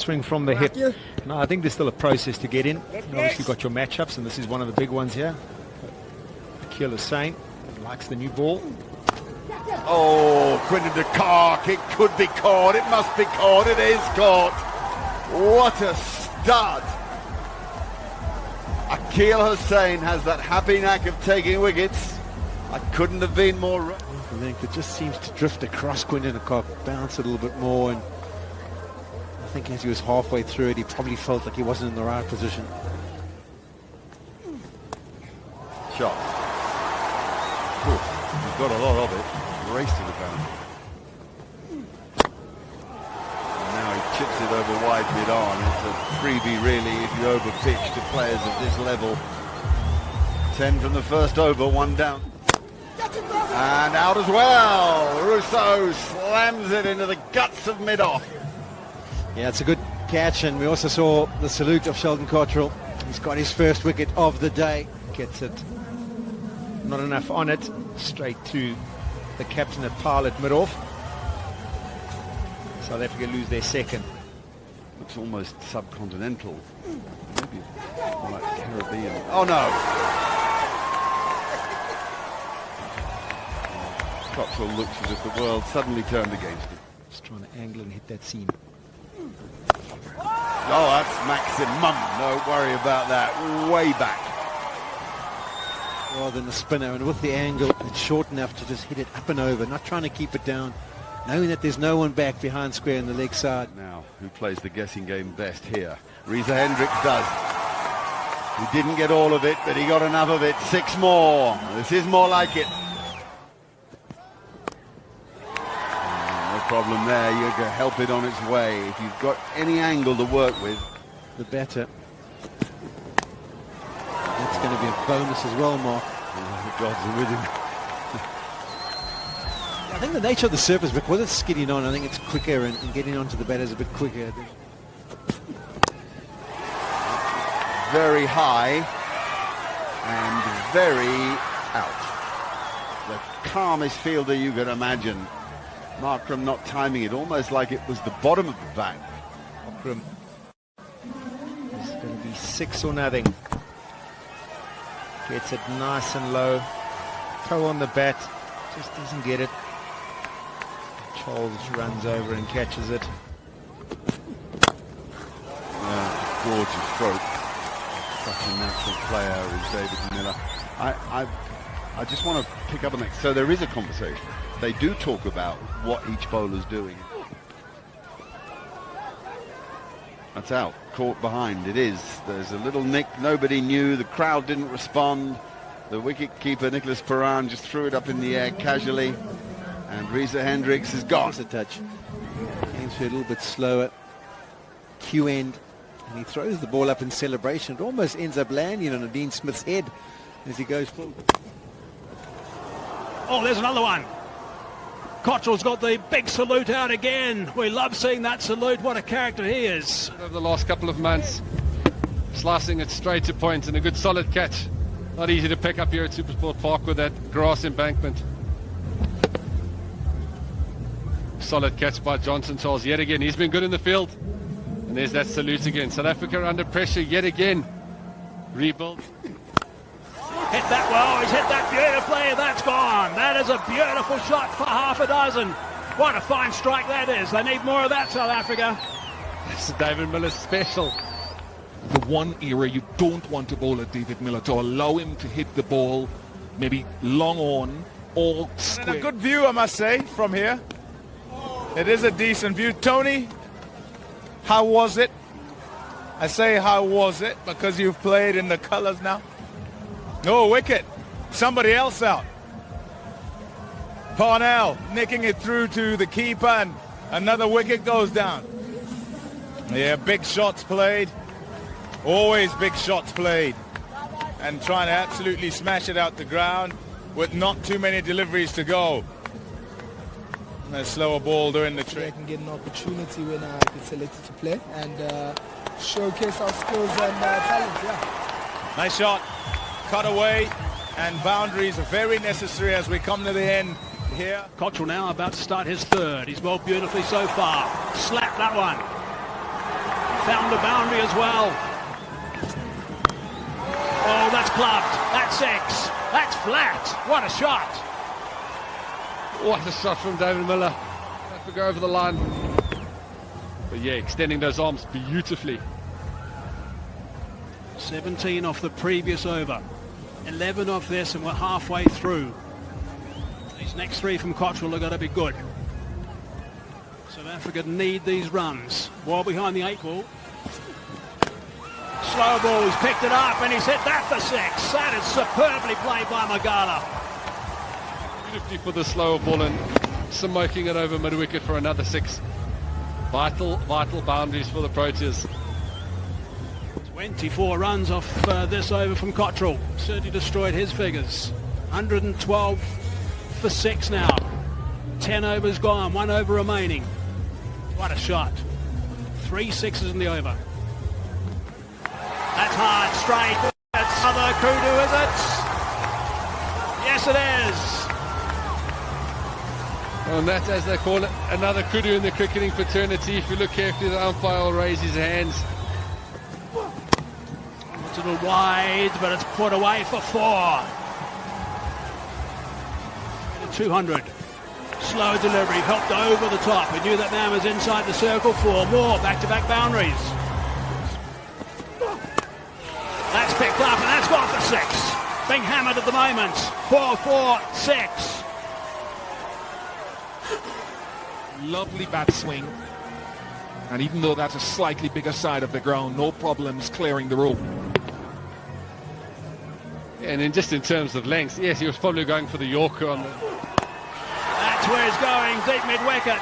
swing from the hip. No, I think there's still a process to get in. And obviously you've got your matchups, and this is one of the big ones here. Akil Hussain likes the new ball. Oh, Quinton de Kock, it could be caught, it must be caught, it is caught. What a stud. Akil Hussain has that happy knack of taking wickets. I couldn't have been more right. I think it just seems to drift across Quinton de Kock, bounce a little bit more, and I think as he was halfway through it, he probably felt like he wasn't in the right position. Shot. Good. He's got a lot of it. Race to the boundary. And now he chips it over wide mid-on. It's a freebie really if you overpitch to players of this level. 10 from the first over, 1 down. And out as well. Rousseau slams it into the guts of mid-off. Yeah, it's a good catch, and we also saw the salute of Sheldon Cottrell. He's got his first wicket of the day. Gets it. Not enough on it. Straight to the captain at Pilot mid-off. South Africa lose their second. Looks almost subcontinental. Maybe more like Caribbean. Oh no! Cottrell looks as if the world suddenly turned against him. Just trying to angle and hit that seam. Oh, that's maximum. Don't worry about that. Way back. Rather than a spinner, and with the angle, it's short enough to just hit it up and over, not trying to keep it down, knowing that there's no one back behind square on the leg side. Now, who plays the guessing game best here? Reza Hendricks does. He didn't get all of it, but he got enough of it. 6 more. This is more like it. No problem there. You can help it on its way. If you've got any angle to work with, the better. That's going to be a bonus as well, Mark. Oh, the gods are with him. I think the nature of the surface, because it's skidding on, I think it's quicker, and getting onto the batters a bit quicker. Very high and very out. The calmest fielder you could imagine. Markram not timing it, almost like it was the bottom of the bat. Markram is going to be 6 or nothing. Gets it nice and low. Toe on the bat. Just doesn't get it. Charles runs over and catches it. Gorgeous stroke. Such a natural player is David Miller. I just want to pick up on that. So there is a conversation. They do talk about what each bowler's doing. That's out. Caught behind. It is. There's a little nick. Nobody knew. The crowd didn't respond. The wicket-keeper, Nicholas Paran, just threw it up in the air casually. And Reza Hendricks is gone. That's a touch. Came through a little bit slower. Q end. And he throws the ball up in celebration. It almost ends up landing on Dean Smith's head as he goes forward. Oh, there's another one. Cottrell's got the big salute out again. We love seeing that salute. What a character he is. Over the last couple of months, slicing it straight to point and a good solid catch. Not easy to pick up here at Supersport Park with that grass embankment. Solid catch by Johnson Charles yet again. He's been good in the field. And there's that salute again. South Africa under pressure yet again. Rebuild. Hit that well. He's hit that beautifully. That's gone. That is a beautiful shot for half a dozen. What a fine strike that is. They need more of that, South Africa. That's David Miller special. The one area you don't want to bowl at David Miller, to allow him to hit the ball maybe long on or square. And a good view, I must say, from here. It is a decent view. Tony, how was it? I say how was it because you've played in the colours now. No wicket. Somebody else out. Parnell nicking it through to the keeper, and another wicket goes down. Yeah, big shots played. Always big shots played. And trying to absolutely smash it out the ground with not too many deliveries to go. And a slower ball doing the trick. I can get an opportunity when I get selected to play and showcase our skills and talent. Yeah. Nice shot. Cut away, and boundaries are very necessary as we come to the end here. Cottrell now about to start his third. He's bowled beautifully so far. Slap that one. Found the boundary as well. Oh, that's clubbed. That's 6. That's flat. What a shot. What a shot from David Miller. Have to go over the line. But yeah, extending those arms beautifully. 17 off the previous over. 11 off this, and we're halfway through. These next 3 from Cottrell are going to be good. South Africa need these runs. Well behind the 8 ball. Slow ball, he's picked it up and he's hit that for 6. That is superbly played by Magala. Beautifully for the slower ball and smoking it over mid-wicket for another 6. Vital boundaries for the Proteas. 24 runs off this over from Cottrell. Certainly destroyed his figures. 112 for 6 now. 10 overs gone, 1 over remaining. What a shot. 3 sixes in the over. That's hard, straight. That's another kudu, is it? Yes, it is. And that's, as they call it, another kudu in the cricketing fraternity. If you look carefully, the umpire will raise his hands. It's a little wide, but it's put away for 4. 200. Slow delivery, helped over the top. He knew that man was inside the circle. 4 more back-to-back boundaries. That's picked up and that's gone for 6. Being hammered at the moment. 4, 4, 6. Lovely bat swing. And even though that's a slightly bigger side of the ground, no problems clearing the rope. And then just in terms of length, yes, he was probably going for the Yorker on the... That's where he's going, deep mid-wicket.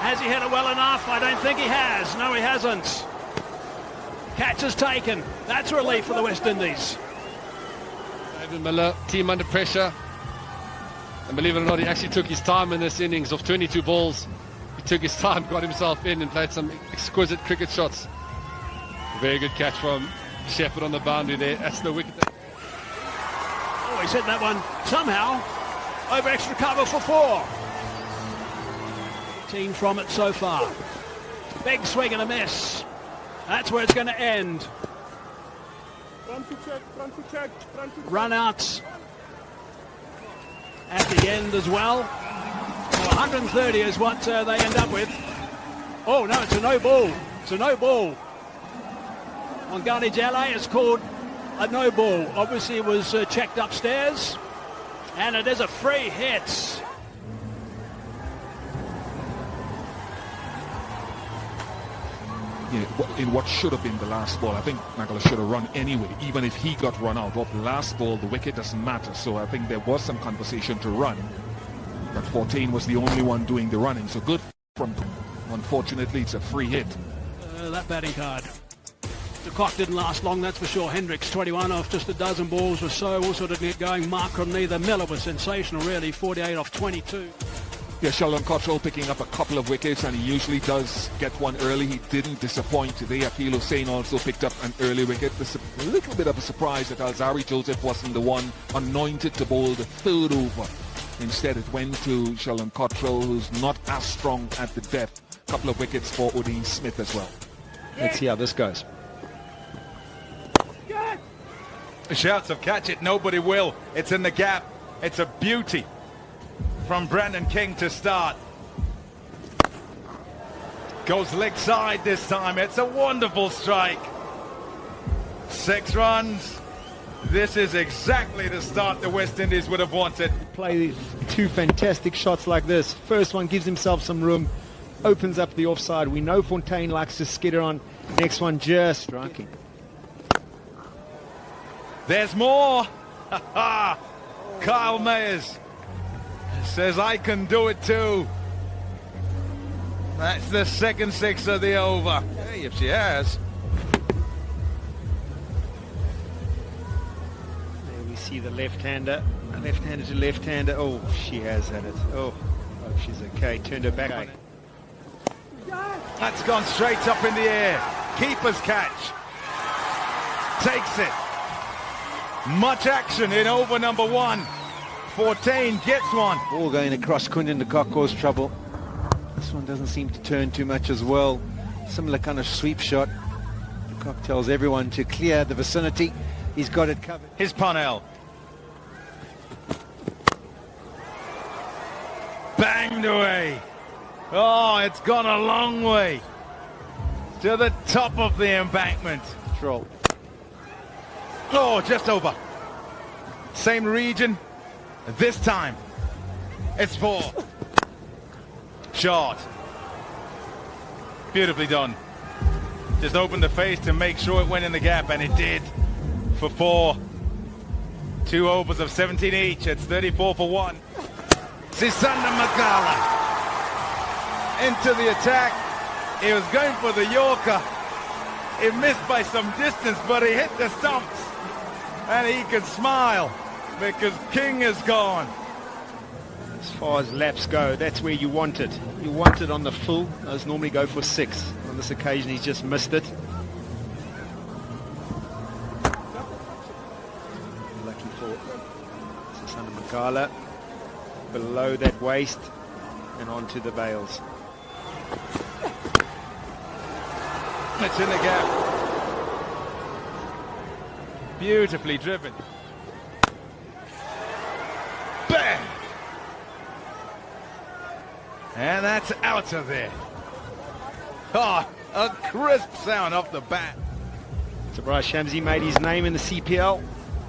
Has he hit it well enough? I don't think he has. No, he hasn't. Catch is taken. That's a relief for the West Indies. David Miller, team under pressure. And believe it or not, he actually took his time in this innings of 22 balls. He took his time, got himself in and played some exquisite cricket shots. Very good catch from Shepherd on the boundary there. That's the wicket. Oh, he's hit that one somehow. Over extra cover for 4. 18 from it so far. Big swing and a miss. That's where it's going to end. Run out at the end as well. 130 is what they end up with. Oh no, it's a no ball. It's a no ball. On Ghani Jale, it's called a no ball. Obviously it was checked upstairs. And it is a free hit. Yeah, in what should have been the last ball. I think Magala should have run anyway, even if he got run out. Off the last ball, the wicket doesn't matter. So I think there was some conversation to run. But 14 was the only one doing the running. So good from... Unfortunately, it's a free hit. That batting card. The clock didn't last long, that's for sure. Hendricks, 21 off just a dozen balls or so. Also didn't get going. Mark on neither. Miller was sensational, really. 48 off 22. Yeah, Sheldon Cottrell picking up a couple of wickets, and he usually does get one early. He didn't disappoint today. Akeal Hussain also picked up an early wicket. A little bit of a surprise that Alzarri Joseph wasn't the one anointed to bowl the 3rd over. Instead, it went to Sheldon Cottrell, who's not as strong at the depth. A couple of wickets for Odean Smith as well. Let's see how this goes. Shouts of catch it, nobody will. It's in the gap. It's a beauty from Brandon King to start. Goes leg side this time. It's a wonderful strike. 6 runs. This is exactly the start the West Indies would have wanted. Play 2 fantastic shots like this. First one gives himself some room, opens up the offside. We know Fontaine likes to skitter on. Next one just striking. There's more. Kyle Mayers says, I can do it too. That's the 2nd 6 of the over. Hey, if she has. There we see the left-hander. Left-hander to left-hander. Oh, she has had it. Oh, hope she's okay. Turned her back on it. That's gone straight up in the air. Keeper's catch. Takes it. Much action in over number 1. 14 gets one. Ball going across Kundan de Kokko's trouble. This one doesn't seem to turn too much as well. Similar kind of sweep shot. De Kock tells everyone to clear the vicinity. He's got it covered. Here's Parnell. Banged away. Oh, it's gone a long way to the top of the embankment. Troll. Oh, just over. Same region. This time, it's 4. Short. Beautifully done. Just opened the face to make sure it went in the gap, and it did for 4. 2 overs of 17 each. It's 34 for 1. Sisanda Magala into the attack. He was going for the Yorker. He missed by some distance, but he hit the stumps. And he can smile because King is gone. As far as laps go, that's where you want it. You want it on the full. Those normally go for 6. On this occasion, he's just missed it. Lucky for Sisanda Magala. Below that waist and onto the bails. It's in the gap. Beautifully driven. Bang! And that's out of there. Oh, a crisp sound off the bat. Tabraiz Shamsi made his name in the CPL.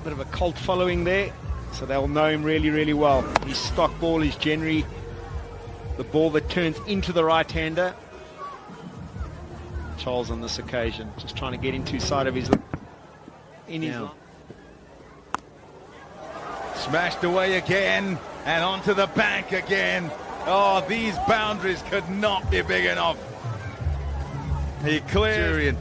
Bit of a cult following there, so they'll know him really, really well. His stock ball is generally the ball that turns into the right-hander. Charles on this occasion just trying to get into side of his Smashed away again and onto the bank again. Oh, these boundaries could not be big enough. He cleared.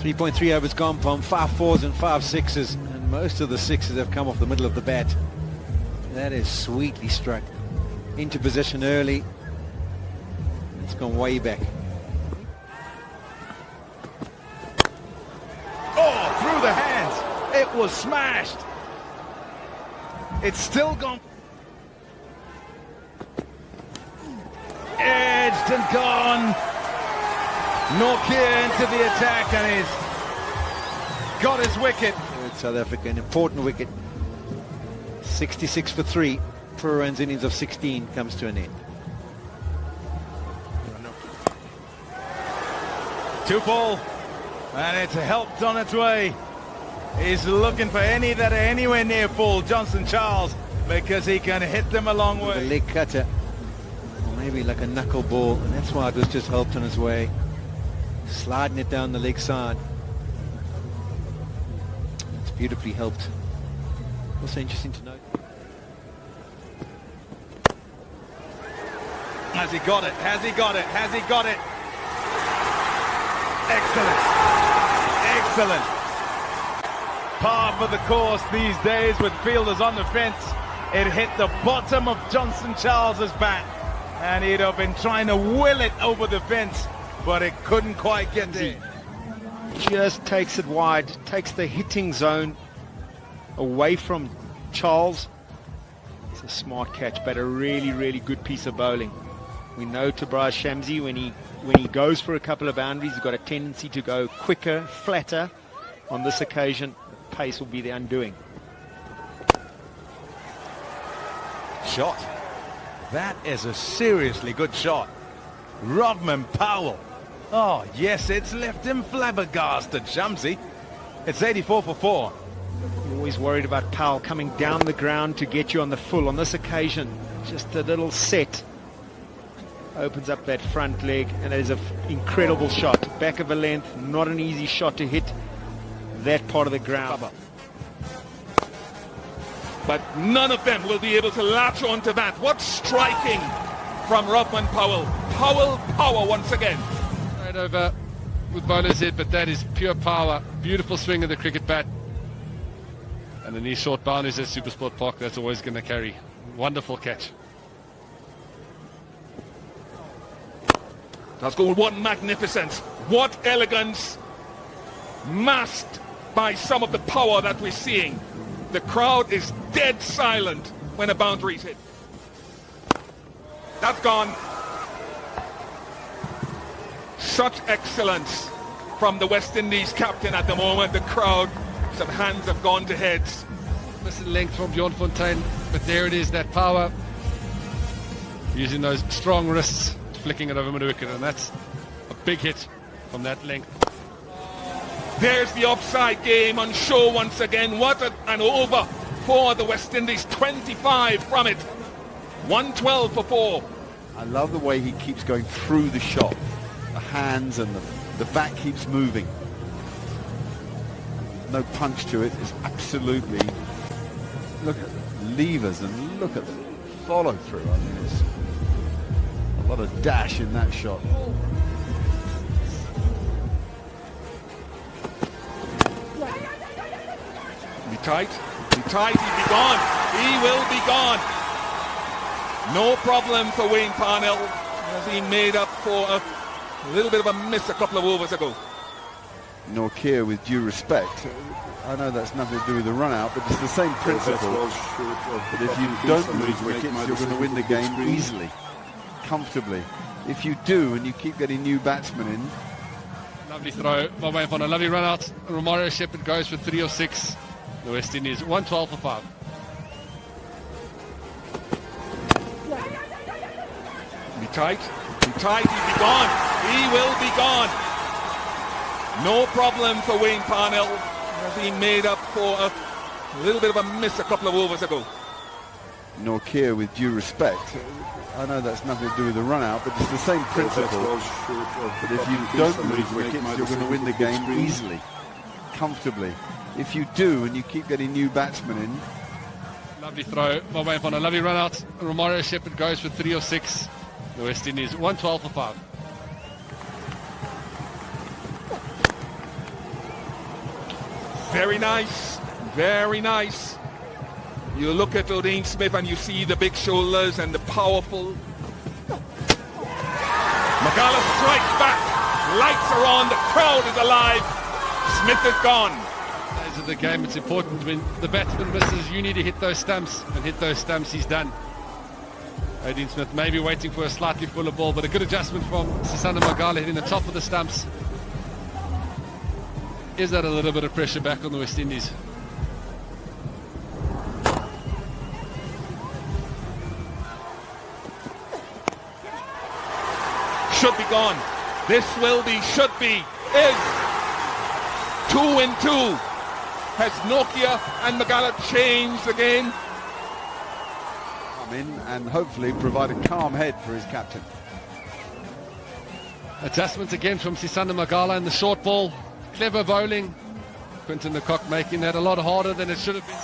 3.3 overs gone from 5 4s and 5 6s, and most of the 6s have come off the middle of the bat. That is sweetly struck. Into position early. It's gone way back. Oh, through the hands. It was smashed. It's still gone. Edged and gone. Nortje into the attack, and he's got his wicket. South Africa, an important wicket. 66 for 3. Puraran's innings of 16 comes to an end. 2 ball, and it's helped on its way. He's looking for any that are anywhere near full, Johnson Charles, because he can hit them a long A way. leg cutter, or maybe like a knuckle ball, and that's why it was just helped on his way. Sliding it down the leg side. It's beautifully helped. Also interesting to note. Has he got it? Has he got it? Has he got it? Excellent. Excellent. Par for the course these days with fielders on the fence. It hit the bottom of Johnson Charles's bat, and he'd have been trying to will it over the fence, but it couldn't quite get there. Just takes it wide, takes the hitting zone away from Charles. It's a smart catch, but a really, really good piece of bowling. We know Tabraiz Shamsi, when he goes for a couple of boundaries, he's got a tendency to go quicker, flatter. On this occasion, the pace will be the undoing. Shot. That is a seriously good shot. Rodman Powell. Oh, yes, it's left him flabbergasted, Shamsi. It's 84 for 4. You're always worried about Powell coming down the ground to get you on the full. On this occasion, just a little set. Opens up that front leg, and it is an incredible shot. Back of a length, not an easy shot to hit that part of the ground. But none of them will be able to latch onto that. What striking from Rodman Powell. Powell power once again. Right over with bowler's head, but that is pure power. Beautiful swing of the cricket bat. And the knee short boundaries at Supersport Park, that's always going to carry. Wonderful catch. That's called what magnificence, what elegance, masked by some of the power that we're seeing. The crowd is dead silent when a boundary is hit. That's gone. Such excellence from the West Indies captain at the moment. The crowd, some hands have gone to heads. Missing length from Bjorn Fontaine, but there it is, that power. Using those strong wrists, flicking it over mid-wicket, and that's a big hit from that length. There's the offside game on show once again. What an over for the West Indies. 25 from it. 112 for 4. I love the way he keeps going through the shot. The hands and the back keeps moving. No punch to it. It's absolutely, look at the levers and look at the follow through. I mean, it's a lot of dash in that shot. Be tight, he'll be gone. He will be gone. No problem for Wayne Parnell, as he made up for a little bit of a miss a couple of overs ago. Nortje, with due respect, I know that's nothing to do with the run out, but it's the same principle. But if you don't lose wickets, you're going to win the game easily, comfortably. If you do, and you keep getting new batsmen in. Lovely throw by Wayne Parnell, a lovely run out. Romario Shepherd goes for 3 or 6. The West Indies 112 for 5. Be tight, he'll be gone. He will be gone. No problem for Wayne Parnell, as he made up for a little bit of a miss a couple of overs ago. Nortje, with due respect, I know that's nothing to do with the run out, but it's the same principle. But if you don't lose wickets, you're going to win the game easily, comfortably. If you do, and you keep getting new batsmen in. Lovely throw by Wayne Parnell, a lovely run out. Romario Shepherd goes for 3 or 6. The West Indies 112 for 5. Very nice, very nice. You look at Odean Smith and you see the big shoulders and the powerful. Magala strikes back. Lights are on. The crowd is alive. Smith is gone. Days of the game, it's important when the batsman misses, you need to hit those stumps, and hit those stumps. He's done. Odean Smith maybe waiting for a slightly fuller ball, but a good adjustment from Sisanda Magala hitting the top of the stumps. Is that a little bit of pressure back on the West Indies? Should be gone. This will be, should be, is 2 in 2. Has Nortje and Magala changed the game? Come in and hopefully provide a calm head for his captain. Adjustments again from Sisanda Magala in the short ball. Clever bowling. Quinton de Kock making that a lot harder than it should have been.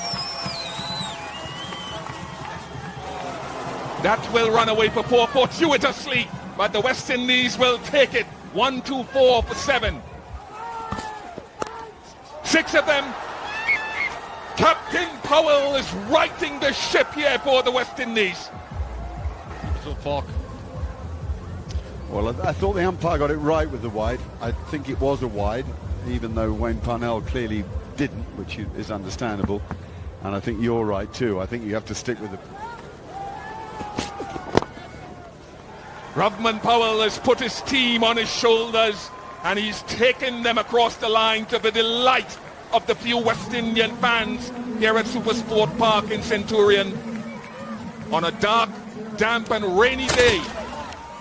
That will run away for poor fortuitously, but the West Indies will take it. 1, 2, 4 for 7. 6 of them. Captain Powell is righting the ship here for the West Indies. Park. Well, I thought the umpire got it right with the wide. I think it was a wide, even though Wayne Parnell clearly didn't, which is understandable. And I think you're right too. I think you have to stick with it. Rovman Powell has put his team on his shoulders and he's taken them across the line to the delight of the few West Indian fans here at Supersport Park in Centurion. On a dark, damp and rainy day,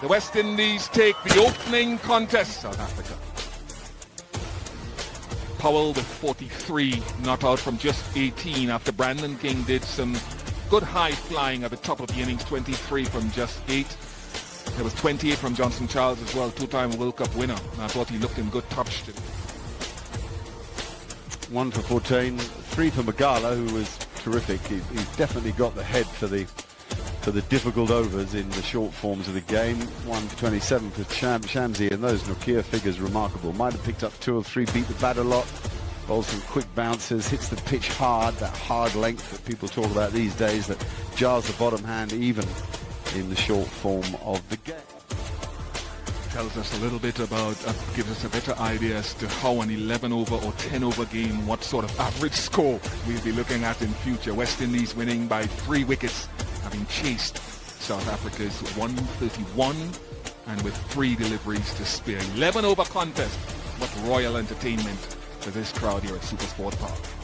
the West Indies take the opening contest. South Africa. Powell with 43, not out from just 18 after Brandon King did some good high flying at the top of the innings. 23 from just 8. There was 28 from Johnson Charles as well, 2-time World Cup winner. And I thought he looked in good touch today. 1 for Fontaine, 3 for Magala, who was terrific. He's definitely got the head for the difficult overs in the short forms of the game. 1 for 27 for Shamsi, and those Nortje figures remarkable. Might have picked up 2 or 3, beat the bat a lot, bowls some quick bounces, hits the pitch hard, that hard length that people talk about these days that jars the bottom hand even in the short form of the game. Tells us a little bit about, gives us a better idea as to how an 11 over or 10 over game, what sort of average score we'll be looking at in future. West Indies winning by 3 wickets, having chased South Africa's 131 and with 3 deliveries to spare. 11 over contest, but royal entertainment for this crowd here at Supersport Park.